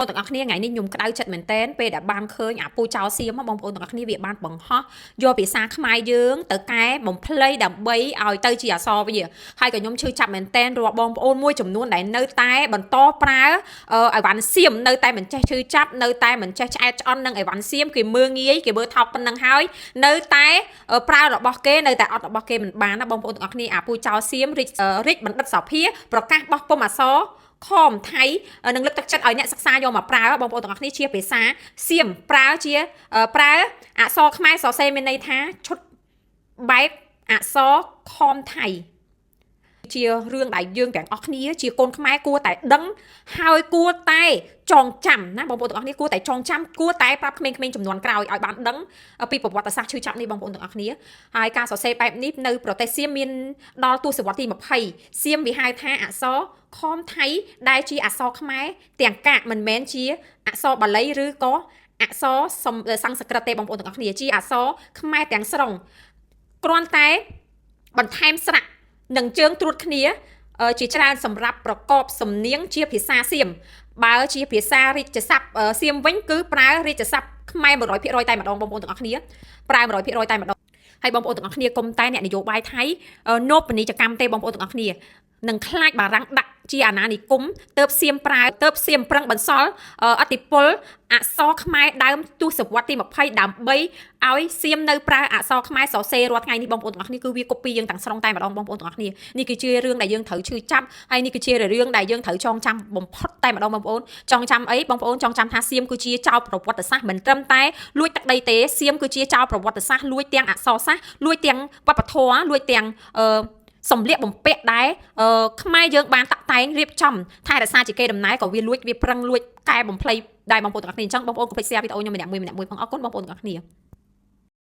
បងទាំងអស់គ្នាថ្ងៃនេះខ្ញុំក្តៅចិត្តមែនទែនពេលដែលបានឃើញអាពូចោលសៀមបងប្អូនទាំងអស់គ្នាវាបានបង្ហោះយកភាសាខ្មែរយើងទៅកែបំភ្លៃដើម្បីឲ្យទៅជាអក្សរវាហើយក៏ខ្ញុំឈឺចាប់មែនទែនរាល់បងប្អូនមួយចំនួនដែលនៅតែបន្តប្រើអីវ៉ាន់សៀមនៅតែមិនចេះឈឺចាប់នៅតែមិនចេះឆ្អែតឆ្អន់នឹងអីវ៉ាន់សៀមគេមើងងាយគេមើលថោកប៉ុណ្ណឹងហើយនៅតែប្រើរបស់គេនៅតែអត់របស់គេមិនបានណាបងប្អូនទាំងអស់គ្នាអាពូចោលសៀមរិចបណ្ឌិតសភាប្រកាសបោះពុំអក្សរខមថៃនឹងលើកទឹកចិត្តឲ្យអ្នកសិក្សាយកមកប្រើបងប្អូនទាំងអស់គ្នាជាភាសាសៀមប្រើអក្សរខ្មែរសរសេរមានន័យថាឈុតបែបអក្សរខមថៃជារឿងដែលយើងទាំងអស់គ្នាជាកូនខ្មែរគួរតែដឹងហើយគួរតែចងចាំណាបងប្អូនទាំងអស់គ្នាគួរតែចងចាំគួរតែប្រាប់ក្មេងៗចំនួនក្រោយឲ្យបានដឹងពីប្រវត្តិសាស្ត្រឈឺចាប់នេះបងប្អូនទាំងអស់គ្នាហើយការសរសេរបែបនេះនៅប្រទេសសៀមមានដល់ទសវត្សរ៍ទី20សៀមវាហៅថាអក្សរខមថៃដែលជាអក្សរខ្មែរទាំងកាកមិនមែនជាអក្សរបាលីឬក៏អក្សរសំស្ក្រឹតទេបងប្អូនទាំងអស់គ្នាជាអក្សរខ្មែរទាំងស្រុងគ្រាន់តែបន្ថែមស្រៈនិងជើងត្រួតគ្នាជាច្រើនសម្រាប់ប្រកបសំនៀងជាភាសាសៀមបើជាភាសារាជស័ព្ទសៀមវិញគឺប្រើរាជស័ព្ទខ្មែរ 100% តែម្ដងបងប្អូនទាំងអស់គ្នាប្រើ 100% តែម្ដងហើយបងប្អូនទាំងអស់គ្នាកុំតែអ្នកនយោបាយថៃនប់ពាណិជ្ជកម្មទេបងប្អូនទាំងអស់គ្នានឹងខ្លាចបារាំងដាក់ជាអាណានិគមទៅសៀមប្រើទៅសៀមប្រឹងបន្សល់អតិពលអក្សរខ្មែរដើមទសវត្សរ៍ទី20ដើម្បីឲ្យសៀមនៅប្រើអក្សរខ្មែរសរសេររាល់ថ្ងៃនេះបងប្អូនទាំងអស់គ្នាគឺវាកូពីយើងទាំងស្រុងតែម្ដងបងប្អូនទាំងអស់គ្នានេះគឺជារឿងដែលយើងត្រូវឈឺចាប់ហើយនេះគឺជារឿងដែលយើងត្រូវចងចាំបំផុតតែម្ដងបងប្អូនចងចាំអីបងប្អូនចងចាំថាសៀមគឺជាចៅប្រវត្តិសាស្ត្រមិនត្រឹមតែលួចទឹកដីទេសៀមគឺជាចៅប្រវត្តិសាស្ត្រលួចទាំងអក្សរសាស្ត្រលួចទាំងវប្បធម៌លួចទាំងសម្លៀកបំពាក់ដែរខ្មែរយើងបានតាក់តែងរៀបចំថែរក្សាជាកេរដំណែលក៏វាលួចវាប្រឹងលួចកែបំភ្លៃដែរបងប្អូនទាំងអស់គ្នាអញ្ចឹងបងប្អូនកុំភ្លេច share វីដេអូខ្ញុំម្នាក់មួយផងអរគុណបងប្អូនទាំងអស់គ្នា